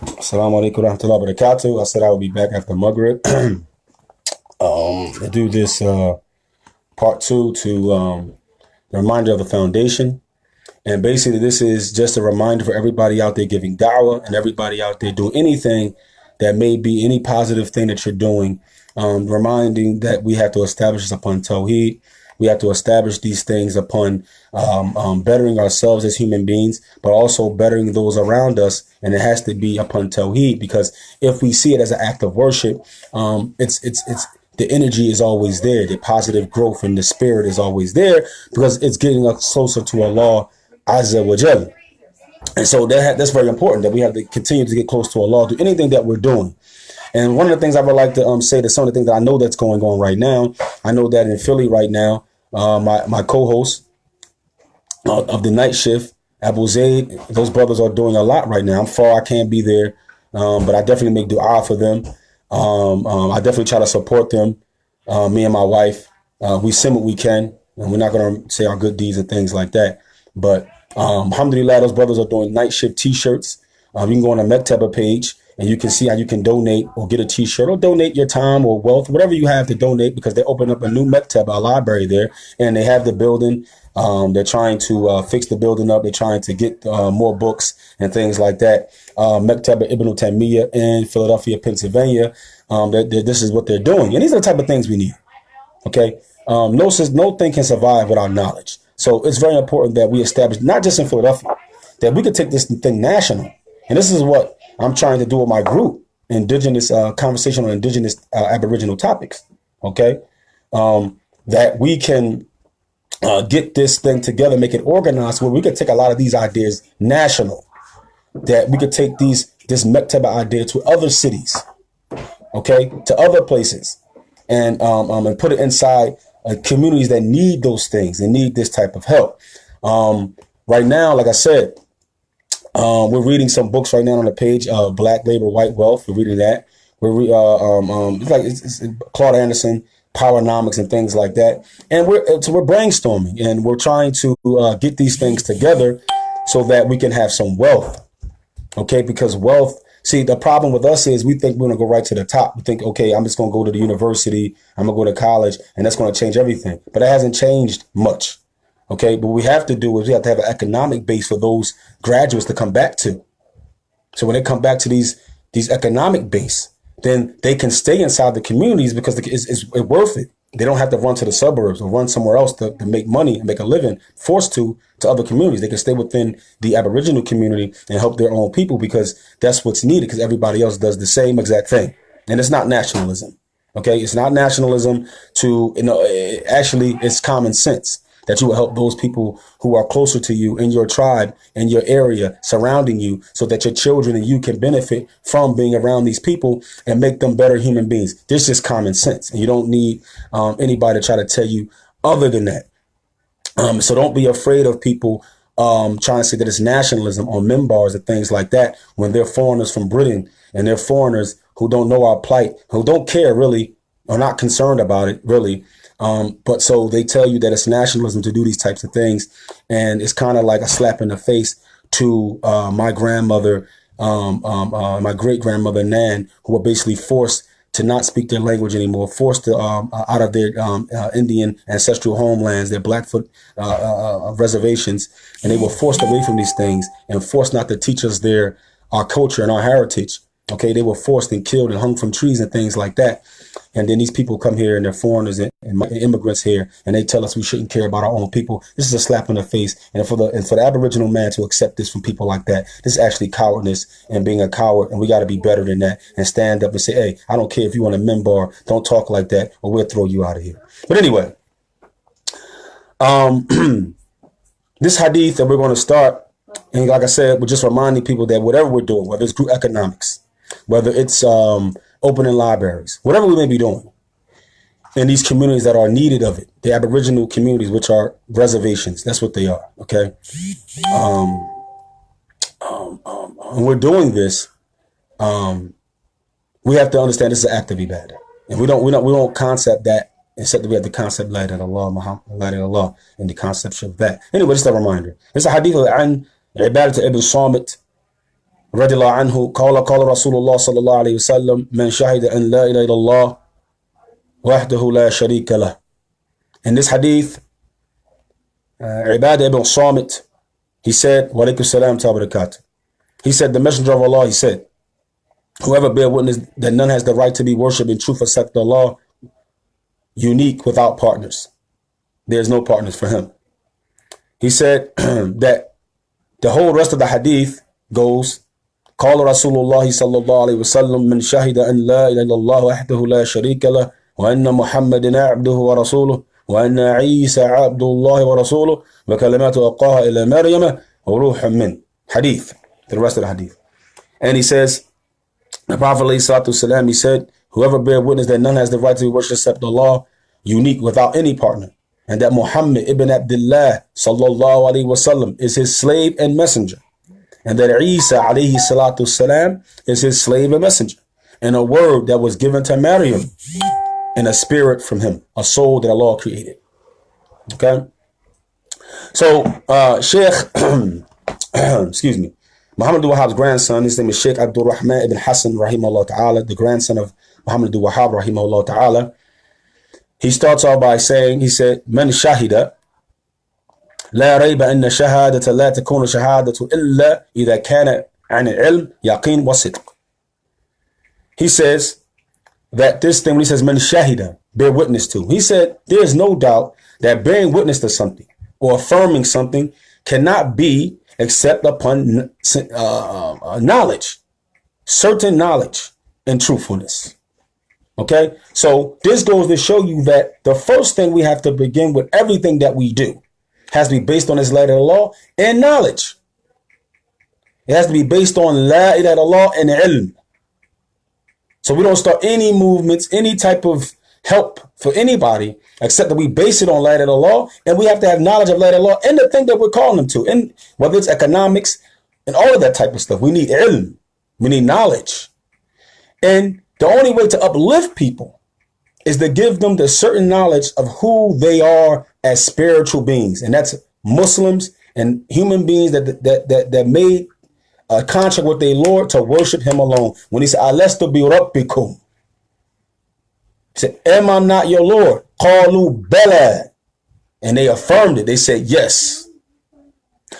Assalamu alaikum warahmatullahi wabarakatuh. I said I would be back after Maghrib to do this part two to the reminder of the foundation. And basically, this is just a reminder for everybody out there giving da'wah and everybody out there doing anything that may be any positive thing that you're doing, reminding that we have to establish this upon Tawheed. We have to establish these things upon bettering ourselves as human beings, but also bettering those around us. And it has to be upon Tawheed, because if we see it as an act of worship, it's the energy is always there. The positive growth in the spirit is always there because it's getting us closer to Allah Azza wa Jal. And so that's very important, that we have to continue to get close to Allah through anything that we're doing. And one of the things I would like to say to some of the things that I know that's going on right now, I know that in Philly right now, my co-host of the night shift, Abu Zaid, those brothers are doing a lot right now. I'm far, I can't be there, but I definitely make dua for them. I definitely try to support them. Me and my wife, we send what we can, and we're not going to say our good deeds and things like that. But alhamdulillah, those brothers are doing night shift t-shirts. You can go on the Mekteba page and you can see how you can donate or get a t-shirt or donate your time or wealth, whatever you have to donate, because they opened up a new Mekteba, a library there, and they have the building. They're trying to fix the building up. They're trying to get more books and things like that. Mekteba Ibn Taymiyyah in Philadelphia, Pennsylvania. This is what they're doing. And these are the type of things we need. Okay. No thing can survive without knowledge. So it's very important that we establish, not just in Philadelphia, that we could take this thing national. And this is what I'm trying to do with my group, indigenous conversation on indigenous Aboriginal topics. Okay. That we can get this thing together, make it organized, where we could take a lot of these ideas national, that we could take this Mekteba idea to other cities, okay, to other places, and put it inside communities that need those things and need this type of help. Right now, like I said, we're reading some books right now on the page of Black Labor, White Wealth. We're reading that. It's Claude Anderson, Powernomics, and things like that. And we're brainstorming, and we're trying to get these things together so that we can have some wealth. Okay, because wealth. See, the problem with us is we think we're going to go right to the top. We think, okay, I'm just going to go to the university, I'm going to go to college, and that's going to change everything. But it hasn't changed much. Okay, but what we have to do is we have to have an economic base for those graduates to come back to. So when they come back to these economic base, then they can stay inside the communities because it's worth it. They don't have to run to the suburbs or run somewhere else to make money and make a living, forced to other communities. They can stay within the Aboriginal community and help their own people, because that's what's needed, because everybody else does the same exact thing. And it's not nationalism. Okay, it's not nationalism actually it's common sense that you will help those people who are closer to you in your tribe, in your area, surrounding you, so that your children and you can benefit from being around these people and make them better human beings. This is common sense, and you don't need anybody to try to tell you other than that. So don't be afraid of people trying to say that it's nationalism on minbars and things like that, when they're foreigners from Britain and they're foreigners who don't know our plight, who don't care really, or not concerned about it really. But so they tell you that it's nationalism to do these types of things. And it's kind of like a slap in the face to my grandmother, my great grandmother Nan, who were basically forced to not speak their language anymore, forced to out of their Indian ancestral homelands, their Blackfoot reservations, and they were forced away from these things and forced not to teach us our culture and our heritage. Okay, they were forced and killed and hung from trees and things like that. And then these people come here and they're foreigners and immigrants here, and they tell us we shouldn't care about our own people. This is a slap in the face. And for the Aboriginal man to accept this from people like that, this is actually cowardness and being a coward. And we got to be better than that and stand up and say, hey, I don't care if you want a minbar, don't talk like that, or we'll throw you out of here. But anyway, this hadith that we're going to start, and like I said, we're just reminding people that whatever we're doing, whether it's group economics, whether it's opening libraries, whatever we may be doing in these communities that are needed of it, the Aboriginal communities, which are reservations, that's what they are. Okay. And we're doing this. We have to understand this is an act of ibadah, and we don't concept that, except that we have the concept la ilaha illallah, Muhammad, la ilaha illallah, and the concept of that. Anyway, just a reminder. It's a hadith of An Ibadat ibn Samit رضي الله عنه قال رسول الله صلى الله عليه وسلم من شهد أن لا إله إلا الله وحده لا شريك له. In this hadith, Ibadah ibn Samit, he said, wa alaikum salam wa barakatuh. He said, the Messenger of Allah, he said, whoever bear witness that none has the right to be worshipped in truth except Allah, unique without partners. There's no partners for him. He said that the whole rest of the hadith goes, قال رسول الله صلى الله عليه وسلم من شهد أن لا إله إلا الله وحده لا شريك له وأن محمدا عبده ورسوله وأن عيسى عبد الله ورسوله وكلماته ألقاها إلى مريم وروح منه. Hadith, the rest of the hadith. And he says, the Prophet ﷺ, he said, whoever bear witness that none has the right to be worshipped except Allah, unique without any partner, and that Muhammad ibn Abdullah sallallahu alaihi wasallam is his slave and messenger, and that Isa alayhi salatu salam is his slave and messenger, and a word that was given to Maryam, and a spirit from him, a soul that Allah created. Okay? So, Sheikh, excuse me, Muhammad Abdul Wahhab's grandson, his name is Sheikh Abdul Rahman ibn Hassan rahimahullah ta'ala, the grandson of Muhammad Abdul Wahhab rahimahullah ta'ala. He starts off by saying, he said, من شهد لا ريب أن شهادة لا تكون شهادة إلا إذا كان عن العلم يقين وصدق. He says that this thing, when he says من شهد, bear witness to, he said there is no doubt that bearing witness to something or affirming something cannot be except upon knowledge, certain knowledge and truthfulness. Okay, so this goes to show you that the first thing we have to begin with everything that we do has to be based on this letter of the law and knowledge. It has to be based on la ilaha illallah and ilm. So we don't start any movements, any type of help for anybody, except that we base it on la ilaha illallah, and we have to have knowledge of la ilaha illallah and the thing that we're calling them to, and whether it's economics and all of that type of stuff. We need ilm, we need knowledge. And the only way to uplift people is to give them the certain knowledge of who they are as spiritual beings. And that's Muslims and human beings that made a contract with their Lord to worship him alone. When he said, Alastu bi rabbikum, he said, am I not your Lord? Qalu bala. And they affirmed it. They said, yes.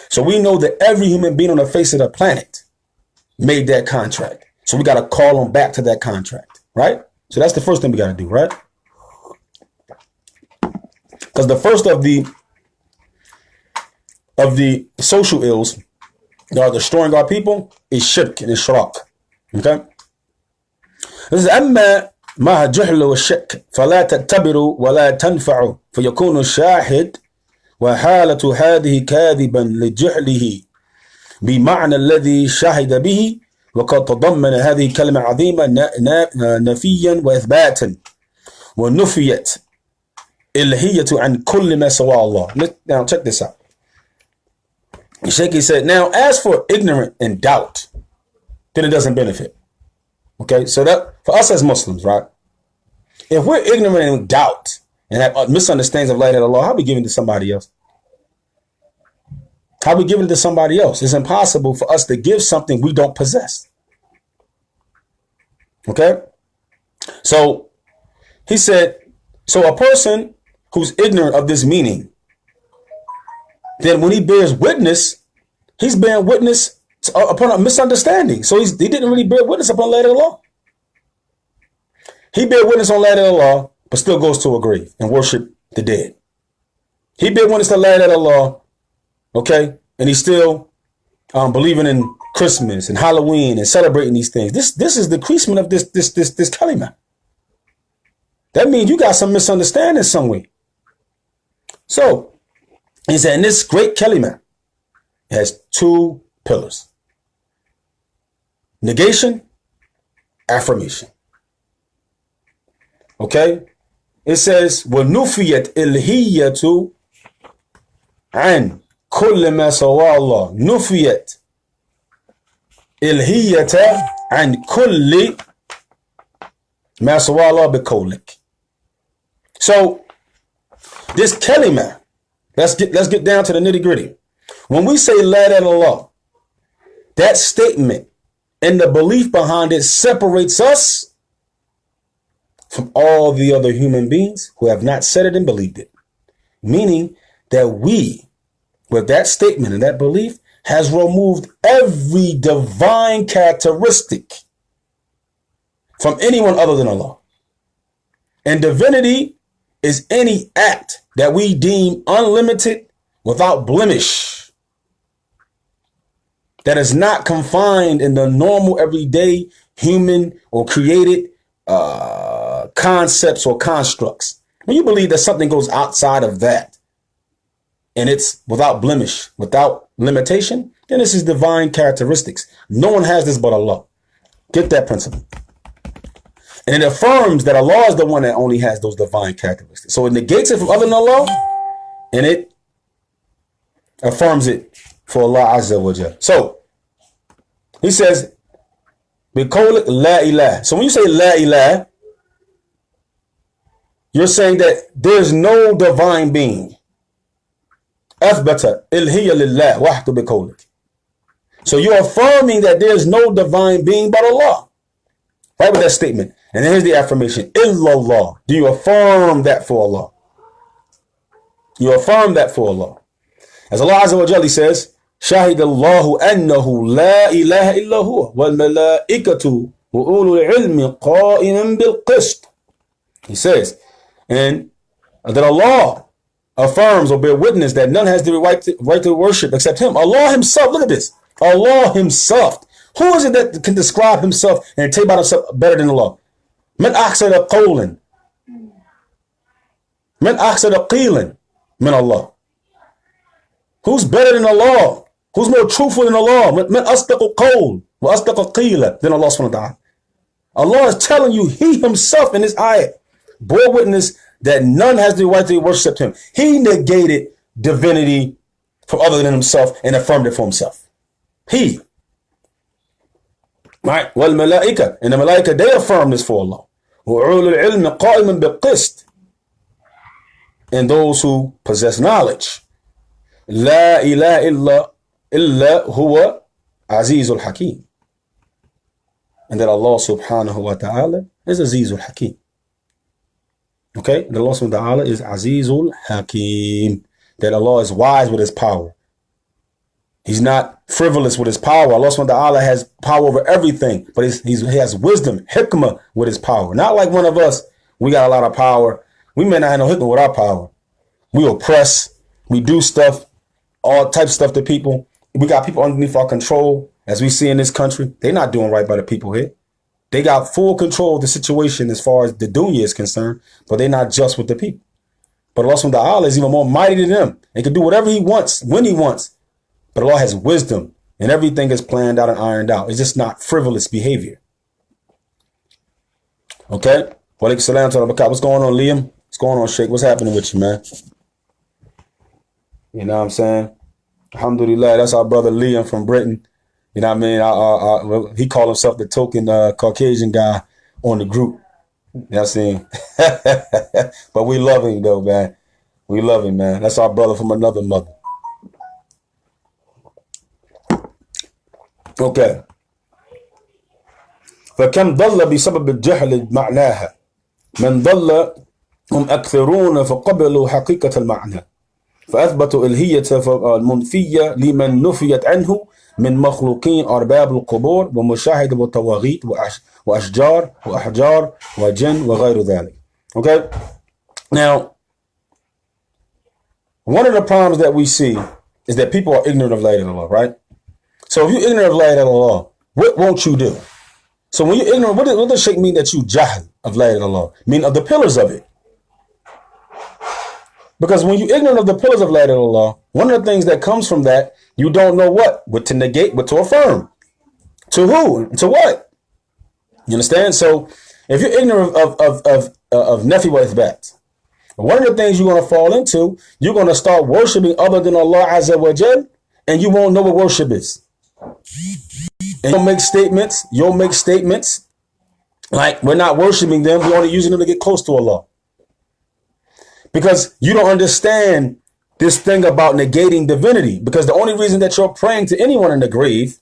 So we know that every human being on the face of the planet made that contract. So we got to call them back to that contract, right? So that's the first thing we got to do, right? Because the first of the social ills that are destroying our people is shirk and ishraq. Okay? This is أما مع الجهل والشك فلا تعتبروا ولا تنفعوا فيكون الشاهد وحالة هذه كاذبا لجهله بمعنى الذي شهد به. وقد تضمن هذه كلمة عظيمة نفيا وإثباتا ونفيت الهية عن كل ما سوى الله. Now check this out. Shaykh said, now as for ignorant and doubt, then it doesn't benefit. Okay, so that for us as Muslims, right? If we're ignorant and doubt and have misunderstandings of la ilaha illallah, how are we giving it to somebody else? How are we giving it to somebody else? It's impossible for us to give something we don't possess. Okay? So he said, so a person who's ignorant of this meaning, then when he bears witness, he's bearing witness upon a misunderstanding. So he didn't really bear witness upon la ilaha illallah. He bear witness on la ilaha illallah, but still goes to a grave and worship the dead. He bear witness to la ilaha illallah, okay, and he's still believing in Christmas and Halloween and celebrating these things. This is the decreasement of this kalima. That means you got some misunderstanding somewhere. So he said, in this great kalima, it has two pillars: negation, affirmation. Okay, it says وَنُفِيَتْ إِلْهِيَّةُ عَنْ كُلِّ مَا سَوَى اللَّهُ. نُفِيَتْ إِلْهِيَّةَ عَنْ كُلِّ مَا سَوَى اللَّهُ بِقَوْلِكَ. So this kalima, let's get down to the nitty gritty. When we say la ilaha illallah, that statement and the belief behind it separates us from all the other human beings who have not said it and believed it. Meaning that we, with that statement and that belief, has removed every divine characteristic from anyone other than Allah. And divinity is any act that we deem unlimited, without blemish, that is not confined in the normal, everyday, human or created concepts or constructs. When you believe that something goes outside of that, and it's without blemish, without limitation, then this is divine characteristics. No one has this but Allah. Get that principle. And it affirms that Allah is the one that only has those divine characteristics. So it negates it from other than Allah, and it affirms it for Allah Azza wa Jal. So he says, "Biqawlik la ilah." So when you say la ilah, you're saying that there's no divine being. Athbata ilhiya lillah wahdu biqawlik. So you're affirming that there's no divine being but Allah. Right with that statement. And then here's the affirmation. Illallah. Do you affirm that for Allah? You affirm that for Allah. As Allah Azza wa Jalla says, Shahid Allahu annahu la ilaha illa huwa wal malaikatu wa ulul ilmi qa'iman bil qist. He says, and that Allah affirms or bear witness that none has the right to worship except Him. Allah Himself, look at this. Allah Himself. Who is it that can describe Himself and tell about Himself better than Allah? Man ahsana qawlan. Man ahsana qilan min Allah. Who's better than Allah? Who's more truthful than Allah? Man asdaqu qawl wa asdaqu qila than Allah subhanahu wa ta'ala. Allah is telling you, He Himself in this ayat bore witness that none has the right to worship Him. He negated divinity from other than Himself and affirmed it for Himself. He. Right? Wal malaika. And the malaika, they affirm this for Allah. وَعُولُ الْعِلْمِ قَائِمًا بِالْقِسْطِ. And those who possess knowledge. لا إله إلا هو عزيز الحكيم. And that Allah subhanahu wa ta'ala is Azizul Hakim. Okay? That Allah subhanahu wa ta'ala is Azizul Hakim. That Allah is wise with His power. He's not frivolous with His power. Allah subhanahu wa ta'ala has power over everything. But He has wisdom, hikmah with His power. Not like one of us. We got a lot of power. We may not have no hikmah with our power. We oppress. We do stuff. All types of stuff to people. We got people underneath our control, as we see in this country. They're not doing right by the people here. They got full control of the situation as far as the dunya is concerned, but they're not just with the people. But Allah subhanahu wa ta'ala is even more mighty than them. He can do whatever He wants, when He wants. But Allah has wisdom, and everything is planned out and ironed out. It's just not frivolous behavior. Okay? What's going on, Liam? What's going on, Sheikh? What's happening with you, man? You know what I'm saying? Alhamdulillah, that's our brother Liam from Britain. You know what I mean? He called himself the token Caucasian guy on the group. You know what I'm saying? But we love him, though, man. We love him, man. That's our brother from another mother. Okay. فكم ضل بسبب الجهل معناها من ضل هم أكثرون فقبلوا حقيقة المعنى فأثبتوا الهية المنفية لمن نفيت عنه من مخلوقين أرباب القبور ومشاهد وطواغيت وأشجار وأحجار وجن وغير ذلك. Okay. Now, one of the problems that we see is that people are ignorant of La ilaha illallah, right? So if you're ignorant of La ilaha illallah, what won't you do? So when you're ignorant, what does Shaykh mean that you jahl of La ilaha illallah? Mean of the pillars of it. Because when you're ignorant of the pillars of La ilaha illallah, one of the things that comes from that, you don't know what to negate, what to affirm. To who? To what? You understand? So if you're ignorant of Nafi wa Ithbat, one of the things you're going to fall into, you're going to start worshiping other than Allah Azza wa Jal, and you won't know what worship is. And you'll make statements like we're not worshiping them, we're only using them to get close to Allah. Because you don't understand this thing about negating divinity. Because the only reason that you're praying to anyone in the grave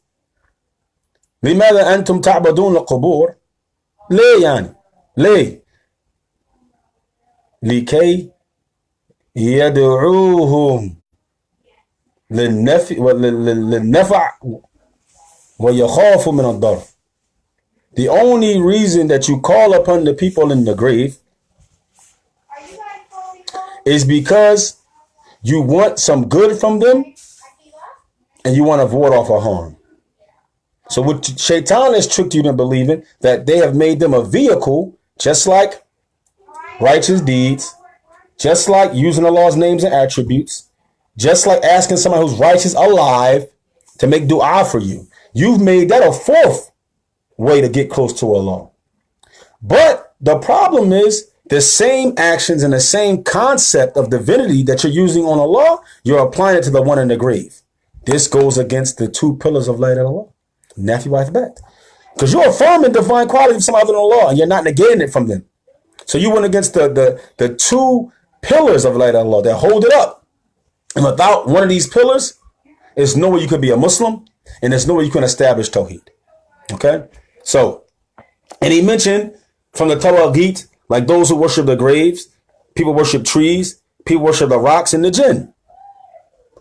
لماذا أنتم تعبدون القبور؟ ليه يعني؟ ليه؟ لكي يدعوهم للنفع ويخافوا من الضر. The only reason that you call upon the people in the grave is because you want some good from them and you want to ward off a harm. So what Shaitan has tricked you into believing that they have made them a vehicle, just like righteous deeds, just like using Allah's names and attributes, just like asking somebody who's righteous alive to make dua for you. You've made that a fourth way to get close to Allah. But the problem is the same actions and the same concept of divinity that you're using on Allah, you're applying it to the one in the grave. This goes against the two pillars of La ilaha illallah. Nafi wa ithbat. Because you're affirming divine quality of some other than Allah and you're not negating it from them. So you went against the two pillars of La ilaha illallah that hold it up. And without one of these pillars, there's no way you could be a Muslim and there's no way you can establish Tawheed. Okay? So, and he mentioned from the Tawaghit, like those who worship the graves, people worship trees, people worship the rocks and the jinn.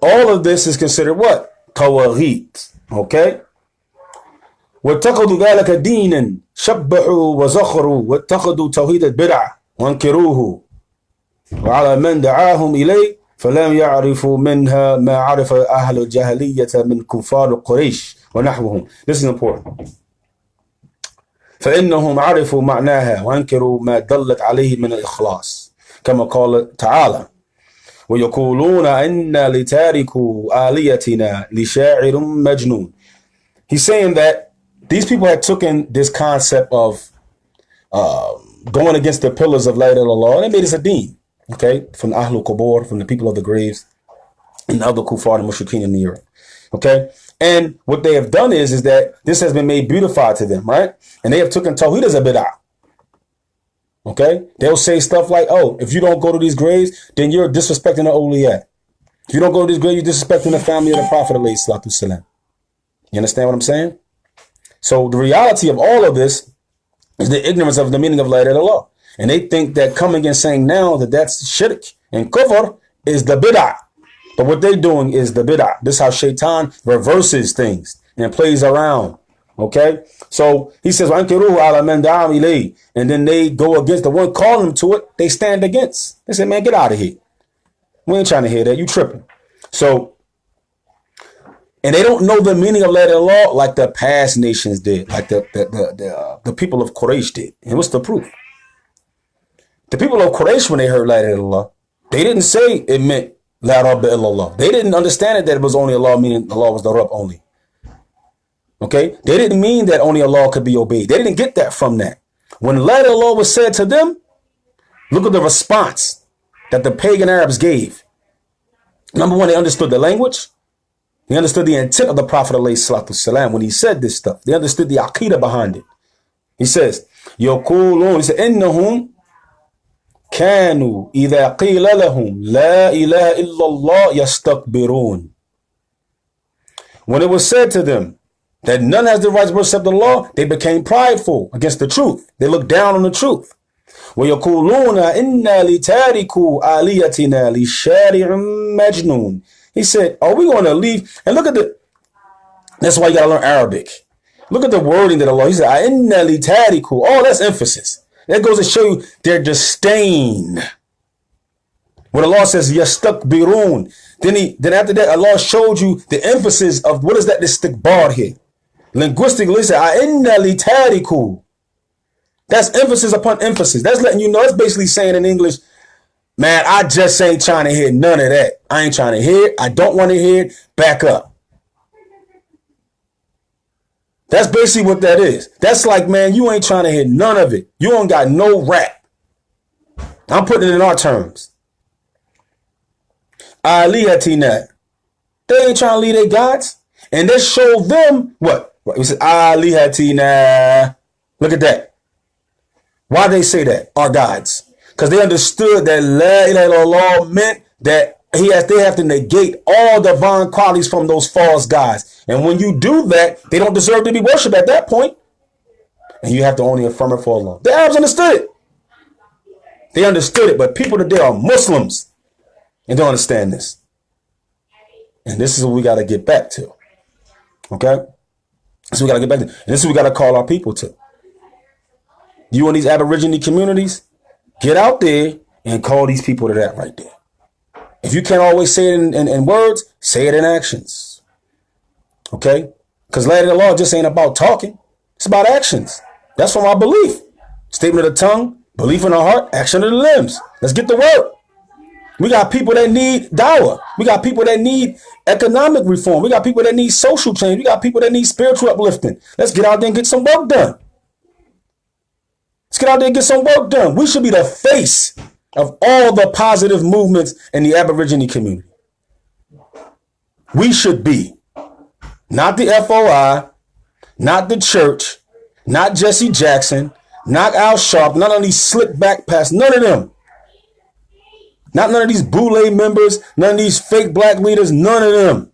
All of this is considered what? Tawaghit. Okay? واتخذوا ذلك دينا شبحوا وزخروا واتخذوا توحيد البدع وانكروه وعلى من دعاهم إليه فلم يعرفوا منها ما عرف أهل الجاهلية من كفار قريش ونحوهم. This is important. فإنهم عرفوا معناها وانكروا ما دلت عليه من الإخلاص كما قال تعالى ويقولون إنا لتاركوا آليتنا لشاعر مجنون. He's saying that these people had taken this concept of going against the pillars of La ilaha illallah and they made this a deen, okay, from Ahlul Qubur, from the people of the graves and other kuffar and mushrikeen in the earth, okay. And what they have done is that this has been made beautified to them, right? And they have taken Tawheed as a bid'ah, okay. They'll say stuff like, oh, if you don't go to these graves, then you're disrespecting the awliya. If you don't go to these graves, you're disrespecting the family of the Prophet alayhi salatu salam. You understand what I'm saying? So the reality of all of this is the ignorance of the meaning of La ilaha illallah. And they think that coming and saying now that that's shirk and kufr is the bid'ah. But what they're doing is the bid'ah. This is how Shaitan reverses things and plays around. Okay? So he says, and then they go against the one calling them to it, they stand against. They say, man, get out of here. We ain't trying to hear that. You tripping. So, and they don't know the meaning of La ilaha illallah like the past nations did, like the people of Quraysh did. And what's the proof? The people of Quraysh, when they heard La ilaha illallah, they didn't say it meant La Rabba illallah. They didn't understand it that it was only Allah, meaning Allah was the Rabb only. Okay? They didn't mean that only Allah could be obeyed. They didn't get that from that. When La ilaha illallah was said to them, look at the response that the pagan Arabs gave. Number one, they understood the language. They understood the intent of the Prophet ﷺ when he said this stuff. They understood the aqidah behind it. He says, يقولون, he said, إنهم كانوا إذا قيل لهم لا إله إلا الله يستكبرون. When it was said to them that none has the right to worship the law, they became prideful against the truth. They looked down on the truth. ويقولون إنا لتاركوا آليتنا لشارع مجنون. He said, are we going to leave? And look at that's why you got to learn Arabic. Look at the wording that Allah, he said, Inna li tariku. Oh, that's emphasis. That goes to show you their disdain. When Allah says, yastakbirun, then after that, Allah showed you the emphasis of what is that istikbar here. Linguistically, he said, Inna li tariku. That's emphasis upon emphasis. That's letting you know, it's basically saying in English, man, I just ain't trying to hear none of that. I ain't trying to hear it. I don't want to hear it. Back up. That's basically what that is. That's like, man, you ain't trying to hear none of it. You don't got no rap. I'm putting it in our terms. Alihatina. They ain't trying to lead their gods. And they showed them what? It said, Alihatina. Look at that. Why they say that? Our gods. Because they understood that La ilaha illallah meant that They have to negate all divine qualities from those false gods. And when you do that, they don't deserve to be worshipped at that point. And you have to only affirm it for Allah. The Arabs understood it. They understood it, but people today are Muslims and don't understand this. And this is what we got to get back to. Okay? So we got to get back to. And this is what we got to call our people to. You in these Aborigine communities, get out there and call these people to that right there. If you can't always say it in words, say it in actions. Okay? Because La ilaha illallah just ain't about talking. It's about actions. That's from our belief. Statement of the tongue, belief in the heart, action of the limbs. Let's get to work. We got people that need dawah. We got people that need economic reform. We got people that need social change. We got people that need spiritual uplifting. Let's get out there and get some work done. Let's get out there and get some work done. We should be the face of all the positive movements in the Aborigine community. We should be. Not the FOI, not the church, not Jesse Jackson, not Al Sharp, none of these slick back pass, none of them. Not none of these Boule members, none of these fake black leaders, none of them.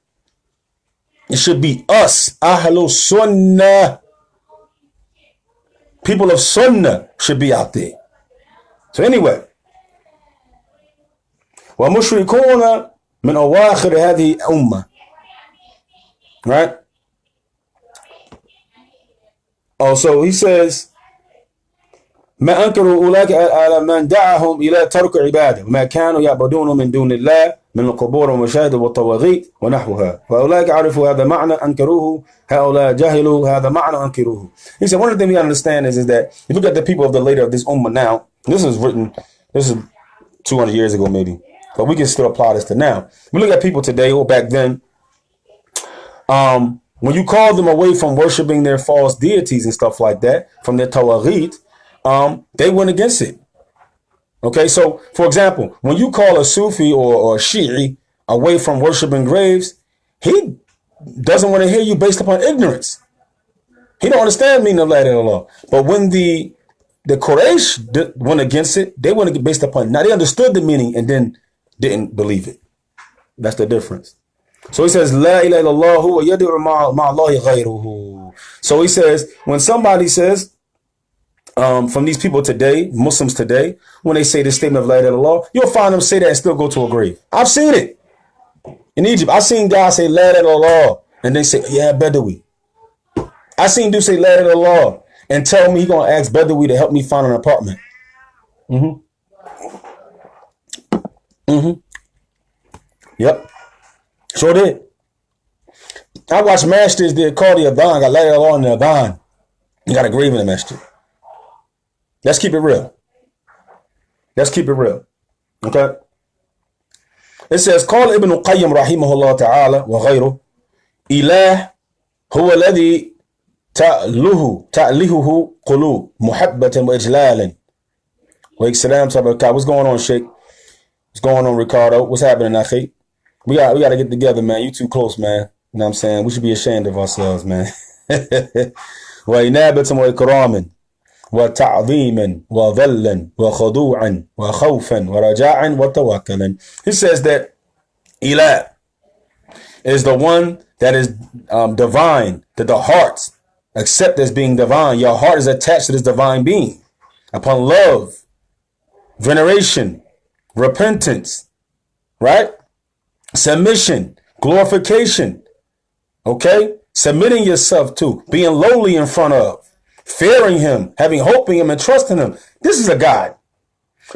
It should be us, Ahlul Sunnah. People of Sunnah should be out there. So anyway, وَمُشْرِكُونَ مِنْ أَوَاخِرِ هَذِهِ الْأُمَّةِ. Right? Oh, so he says, ما أنكروا أولئك على من دعاهم إلى ترك عبادة وما كانوا يعبدون من دون الله من القبور والمشاهد والطواغيت ونحوها فأولئك عرفوا هذا معنى أنكروه هؤلاء جهلوا هذا معنى أنكروه. He said one of the things we understand is that if you look at the people of the later of this ummah now, this is 200 years ago maybe, but we can still apply this to now. We look at people today or back then, when you call them away from worshiping their false deities and stuff like that, from their tawaghit, they went against it. Okay, so for example, when you call a Sufi or a Shi'i away from worshiping graves, he doesn't want to hear you based upon ignorance. He don't understand the meaning of La ilaha illallah. But when the Quraysh went against it, they went based upon, now they understood the meaning and then didn't believe it. That's the difference. So he says, La ilaha illallah huwa yad'u ma'allahi ghayruhu. So he says, when somebody says, from these people today, Muslims today, when they say this statement of La ilaha illallah, you'll find them say that and still go to a grave. I've seen it. In Egypt, I've seen guys say La ilaha illallah and they say, yeah, Badawi. I seen dudes say La ilaha illallah and tell me he gonna ask Badawi to help me find an apartment. Yep. Sure did. I watched masters that call the Adhan, got La ilaha illallah in the Adhan. You got a grave in the masjid. Let's keep it real. Let's keep it real. Okay. It says, قال ابن القيم رحمه الله تعالى وغيره إله هو الذي تألهه قلوب محبة وإجلالا. Wake salam tabarakat. What's going on, Sheikh? What's going on, Ricardo? What's happening, Akhi? We got to get together, man. You too close, man. You know what I'm saying? We should be ashamed of ourselves, man. وإنابة وإكراما وتعظيما وذلا وخضوعا وخوفا ورجاعا وتوكلا. He says that Ilah is the one that is divine, that the hearts accept as being divine. Your heart is attached to this divine being upon love, veneration, repentance, right? Submission, glorification, okay? Submitting yourself to, being lowly in front of, fearing him, having hope in him and trusting him. This is a God.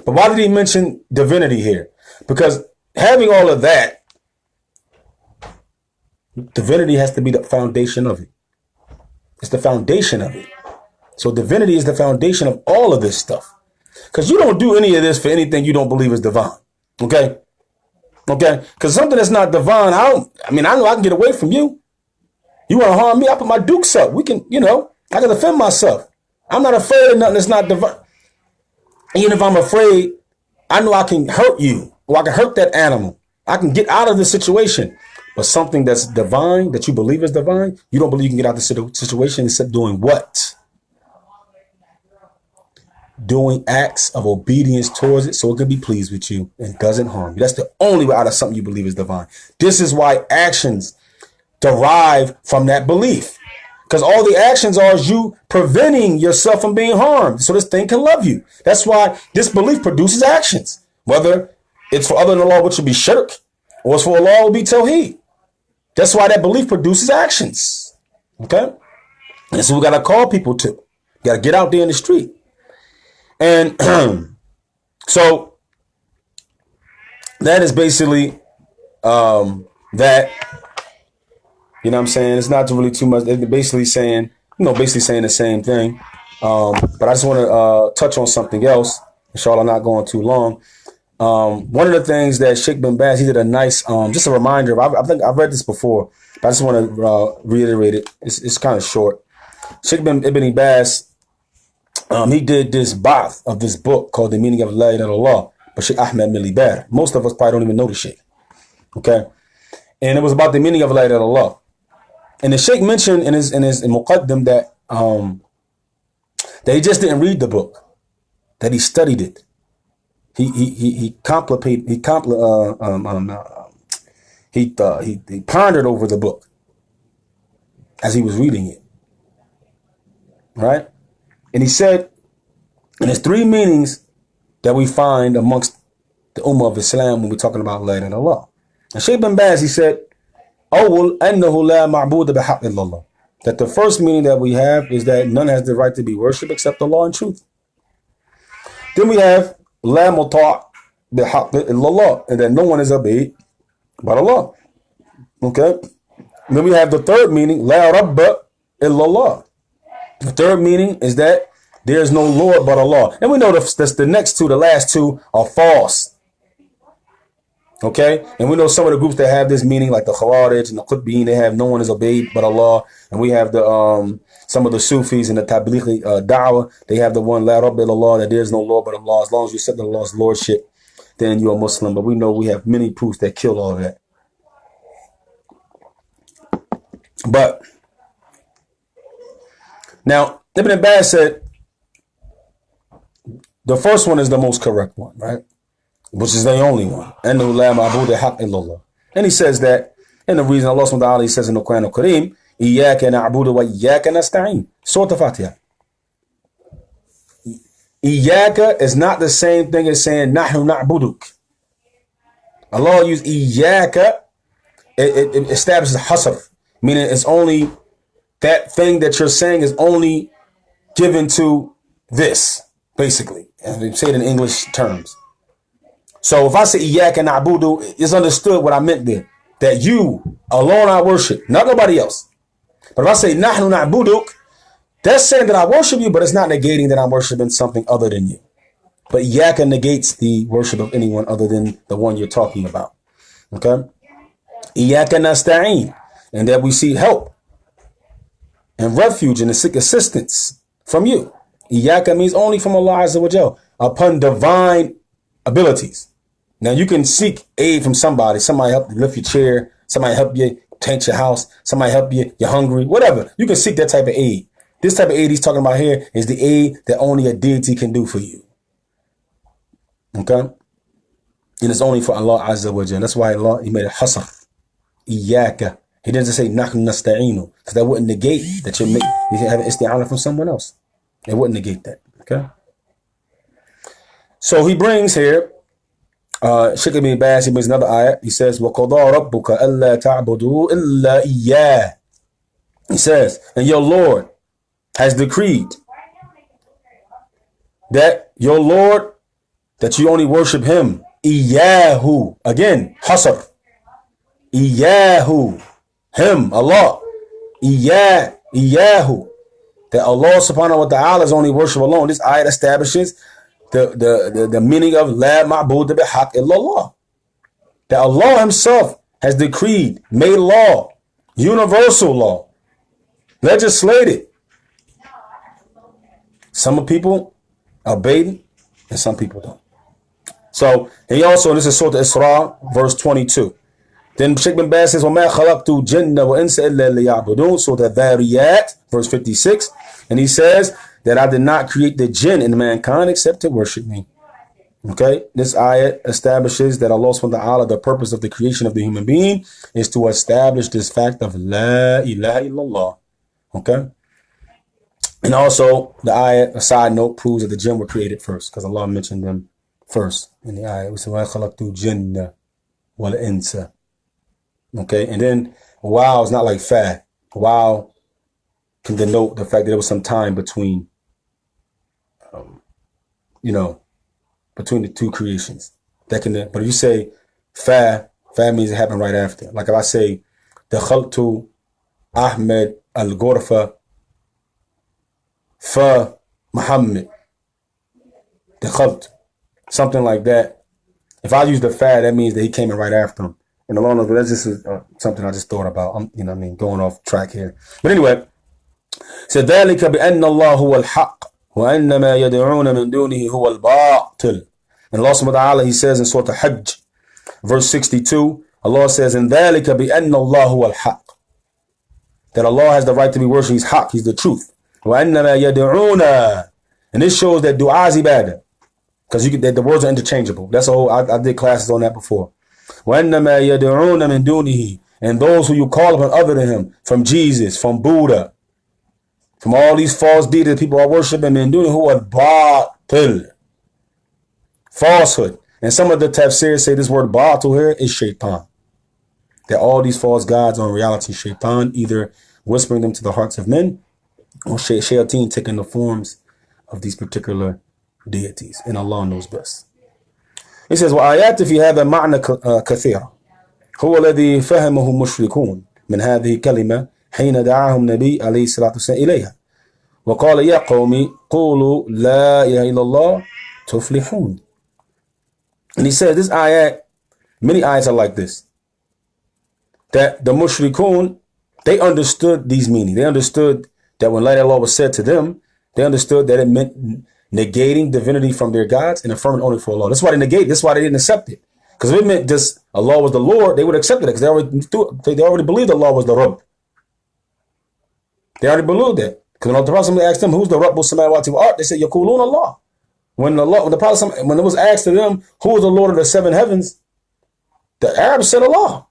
But why did he mention divinity here? Because having all of that, divinity has to be the foundation of it. It's the foundation of it. So divinity is the foundation of all of this stuff. Because you don't do any of this for anything you don't believe is divine. Okay? Okay? Because something that's not divine, I know I can get away from you. You want to harm me? I put my dukes up. We can, I can defend myself. I'm not afraid of nothing that's not divine. Even if I'm afraid, I know I can hurt you or I can hurt that animal. I can get out of the situation. But something that's divine, that you believe is divine, you don't believe you can get out of the situation except doing what? doing acts of obedience towards it so it can be pleased with you and doesn't harm you. That's the only way out of something you believe is divine. This is why actions derive from that belief. Because all the actions are is you preventing yourself from being harmed so this thing can love you. That's why this belief produces actions. Whether it's for other than Allah, which would be shirk, or it's for Allah, would be tawheed. That's why that belief produces actions. Okay? And so we got to call people to. You got to get out there in the street. And so that is basically that. You know what I'm saying? It's not really too much. They're basically saying, basically saying the same thing. But I just want to touch on something else. Inshallah, not going too long. One of the things that Sheikh bin Baz, he did a nice, just a reminder. I think I've read this before, but I just want to reiterate it. It's kind of short. Sheikh bin Ibn Baz, he did this ba'ath of this book called The Meaning of La ilaha illallah by Sheikh Ahmed Milibar. Most of us probably don't even know the Sheikh. Okay? And it was about the meaning of La ilaha illallah. And the Sheikh mentioned in his Muqaddam that he just didn't read the book, that he studied it. He pondered over the book as he was reading it, right? And he said, and there's three meanings that we find amongst the Ummah of Islam when we're talking about La ilaha illallah. And Sheikh bin Baz, he said, that the first meaning that we have is that none has the right to be worshipped except Allah in truth. Then we have La muta' bihaqq illallah, and that no one is obeyed but Allah. Okay. Then we have the third meaning, La rabba illallah. The third meaning is that there is no Lord but Allah. And we know that's the next two, the last two are false. Okay, and we know some of the groups that have this meaning, like the Khawarij and the Qutbiyyin, they have no one is obeyed but Allah. And we have the some of the Sufis and the Tablighi Da'wah, they have the one La Rabba illallah, that there is no Lord but Allah. As long as you accept Allah's lordship, then you're a Muslim. But we know we have many proofs that kill all that. But now Ibn Abbas said the first one is the most correct one, right? Which is the only one. And he says that, and the reason Allah subhanahu wa ta'ala says in the Quran al-Kareem, إِيَّاكَ نَعْبُدُ وَإِيَّاكَ نَسْتَعِينُ. Surah Al-Fatiha. Iyaka is not the same thing as saying Nahnu na'buduk. Allah used Iyaka, it establishes hasr, meaning it's only that thing that you're saying is only given to this, basically. And we say it in English terms. So if I say Iyaka na'budu, it's understood what I meant there. That you alone I worship, not nobody else. But if I say Nahnu na'buduk, that's saying that I worship you, but it's not negating that I'm worshiping something other than you. But Iyaka negates the worship of anyone other than the one you're talking about. Okay? Iyaka nasta'een, and that we seek help and refuge and seek assistance from you. Iyaka means only from Allah Azza wa Jal, upon divine abilities. Now you can seek aid from somebody. Somebody help you lift your chair. Somebody help you paint your house. Somebody help you. You're hungry. Whatever. You can seek that type of aid. This type of aid he's talking about here is the aid that only a deity can do for you. Okay? And it's only for Allah Azza wa Jalla. That's why Allah, he made it hasr. Iyaka. He doesn't say nahnu nasta'inu, because that wouldn't negate that you have an isti'ana from someone else. It wouldn't negate that. Okay? So he brings here, Sheikh Ibn Baz, he brings another ayah. He says, وَقَضَى رَبُّكَ أَلَّا تَعْبُدُوا إِلَّا إِيَّاهُ. He says, and your Lord has decreed that your Lord, that you only worship him. Iyahu. Again, hasr. Iyahu. Him, Allah. Iyahu. That Allah subhanahu wa ta'ala is only worship alone. This ayat establishes the meaning of La ma'buda bihaq illallah. That Allah himself has decreed, made law, universal law, legislated. Some people obey and some people don't. So he also, this is Surah Al-Isra, verse 22. Then Sheikh bin Baz says, وَمَا خَلَقْتُ الْجِنَّ وَإِنْسَ إِلَّا لِيَعْبُدُونَ. Surah Al-Dhariyat, verse 56. And he says that I did not create the jinn and mankind except to worship me. Okay, this ayat establishes that Allah subhanahu wa ta'ala, the purpose of the creation of the human being is to establish this fact of La ilaha illallah. Okay, and also the ayat, a side note, proves that the jinn were created first because Allah mentioned them first in the ayat. We said, "Wa khalaqtu jinna wal insa." Okay, and then wow is not like fa. Wow can denote the fact that there was some time between, between the two creations. That can, but if you say fa means it happened right after. Like if I say, dakhaltu Ahmed al-Ghurfa fa Muhammad, dakhaltu, something like that. If I use the fa, that means that he came in right after him. And along those, that's just something I just thought about. I'm, going off track here. But anyway, so ذلك بأن الله هو الحق وأن ما يدعون من دونه هو الباطل. And Allah subhanahu wa ta'ala, he says in Surah Al-Hajj, verse 62, Allah says, in ذلك بأن الله هو الحق, that Allah has the right to be worshipped. He's haq, he's the truth. وأن ما يدعون, and this shows that dua is ibadah, because the words are interchangeable. That's a whole, I did classes on that before. وأن ما يدعون من دونه, and those who you call upon other than him, from Jesus, from Buddha, from all these false deities that people are worshiping, and doing who are batil, falsehood. And some of the tafsirs say this word batil here is shaitan. That all these false gods are in reality shaitan, either whispering them to the hearts of men, or shayateen taking the forms of these particular deities. And Allah knows best. He says, وآيات في هذا معنى كثيرة هو الذي فهمه المشركون من هذه الكلمة حين دعاهم نبي عليه الصلاة والسلام إليها وقال يا قوم قولوا لا إله إلا الله تفلحون. And he said this ayat, many ayats are like this, that the mushrikun, they understood these meanings. They understood that when La ilaha illallah was said to them, they understood that it meant negating divinity from their gods and affirming only for Allah. That's why they negated. That's why they didn't accept it. Because if it meant just Allah was the Lord, they would have accepted it, because they already believed Allah was the Rabb. They already believed that. Because when the Prophet asked them, who's the Rabbul Samawati wal Ard, they said, Yaqulun Allah. When it was asked to them, who is the Lord of the seven heavens, the Arabs said Allah.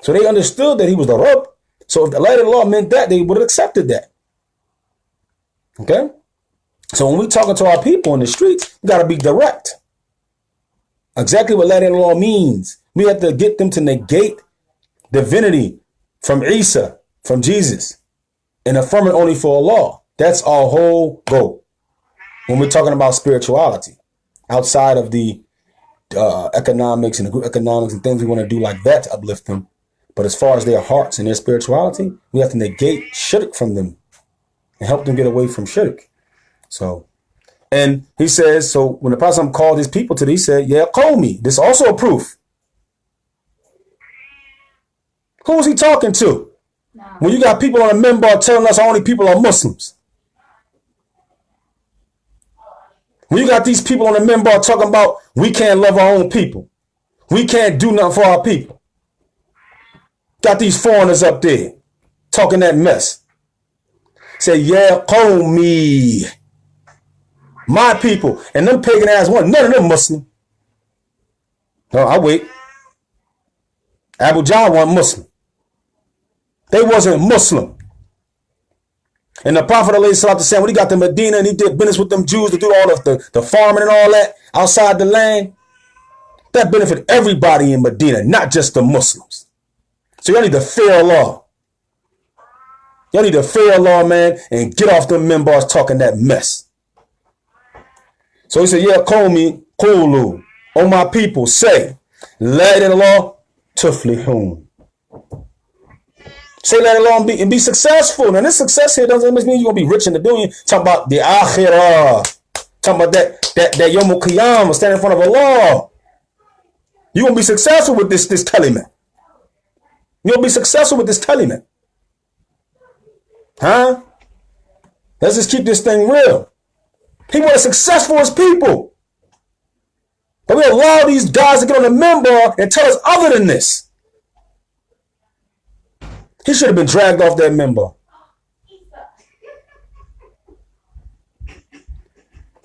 So they understood that he was the Rabb. So if the light of Allah meant that, they would have accepted that. Okay? So when we're talking to our people in the streets, we got to be direct. Exactly what La ilaha illallah means. We have to get them to negate divinity from Isa, from Jesus, and affirm it only for Allah. That's our whole goal when we're talking about spirituality, outside of the economics and the group economics and things we want to do like that to uplift them. But as far as their hearts and their spirituality, we have to negate shirk from them and help them get away from shirk. So, and he says, so when the Prophet called his people to this, he said, yeah, call me. This is also a proof. Who was he talking to? No. When you got people on the minbar telling us only people are Muslims. When you got these people on the minbar talking about we can't love our own people. We can't do nothing for our people. Got these foreigners up there talking that mess. Say, yeah, call me. My people. And them pagan ass one, none of them Muslim. No, I wait. Abu Jahl wasn't Muslim. They wasn't Muslim. And the Prophet ﷺ, when he got to Medina and he did business with them Jews to do all of the farming and all that outside the land, that benefited everybody in Medina, not just the Muslims. So y'all need to fear Allah. Y'all need to fear Allah, man, and get off them minbars talking that mess. So he said, yeah, call me, Qulu, O my people, say, La ilaha illallah tuflihun. Say La ilaha illallah and be successful. Now this success here doesn't mean you're going to be rich in the dunya. Talk about the akhirah. Talk about that Yawmul Qiyamah, standing in front of Allah. You're going to be successful with this kalima. You'll be successful with this kalima. Huh? Let's just keep this thing real. People are successful as people. But we allow these guys to get on the minbar and tell us other than this. He should have been dragged off that minbar.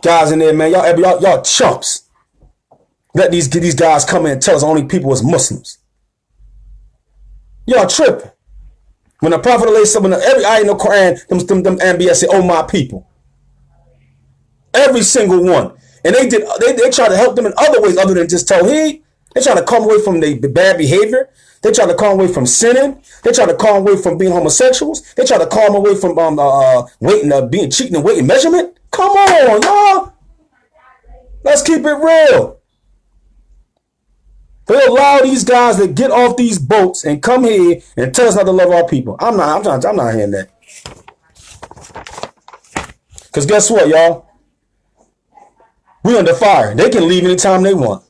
Guys in there, man, y'all chumps. Let these guys come in and tell us only people is Muslims. Y'all tripping. When the Prophet when every ayah in the Quran, them Anbiya say, "Oh my people," every single one, and they try to help them in other ways other than just Tawheed. They try to come away from the bad behavior. They try to call them away from sinning. They try to call them away from being homosexuals. They try to call them away from being cheating and weight and measurement. Come on, y'all. Let's keep it real. They allow these guys to get off these boats and come here and tell us not to love our people. I'm not hearing that. Because guess what, y'all? We under fire. They can leave anytime they want.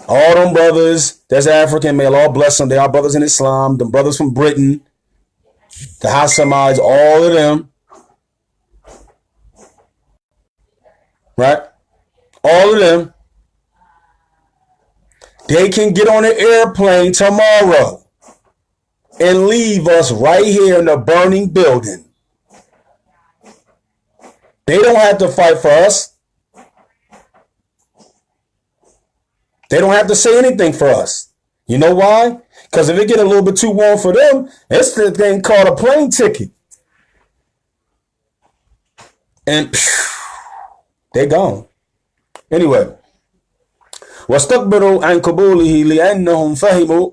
All them brothers that's African, may Allah bless them. They are brothers in Islam. The brothers from Britain, the Hassamites, all of them. Right? All of them. They can get on an airplane tomorrow and leave us right here in the burning building. They don't have to fight for us. They don't have to say anything for us. You know why? Because if it get a little bit too warm for them, it's the thing called a plane ticket. And they're gone. Anyway. واستكبروا عن قبوله لأنهم فهموا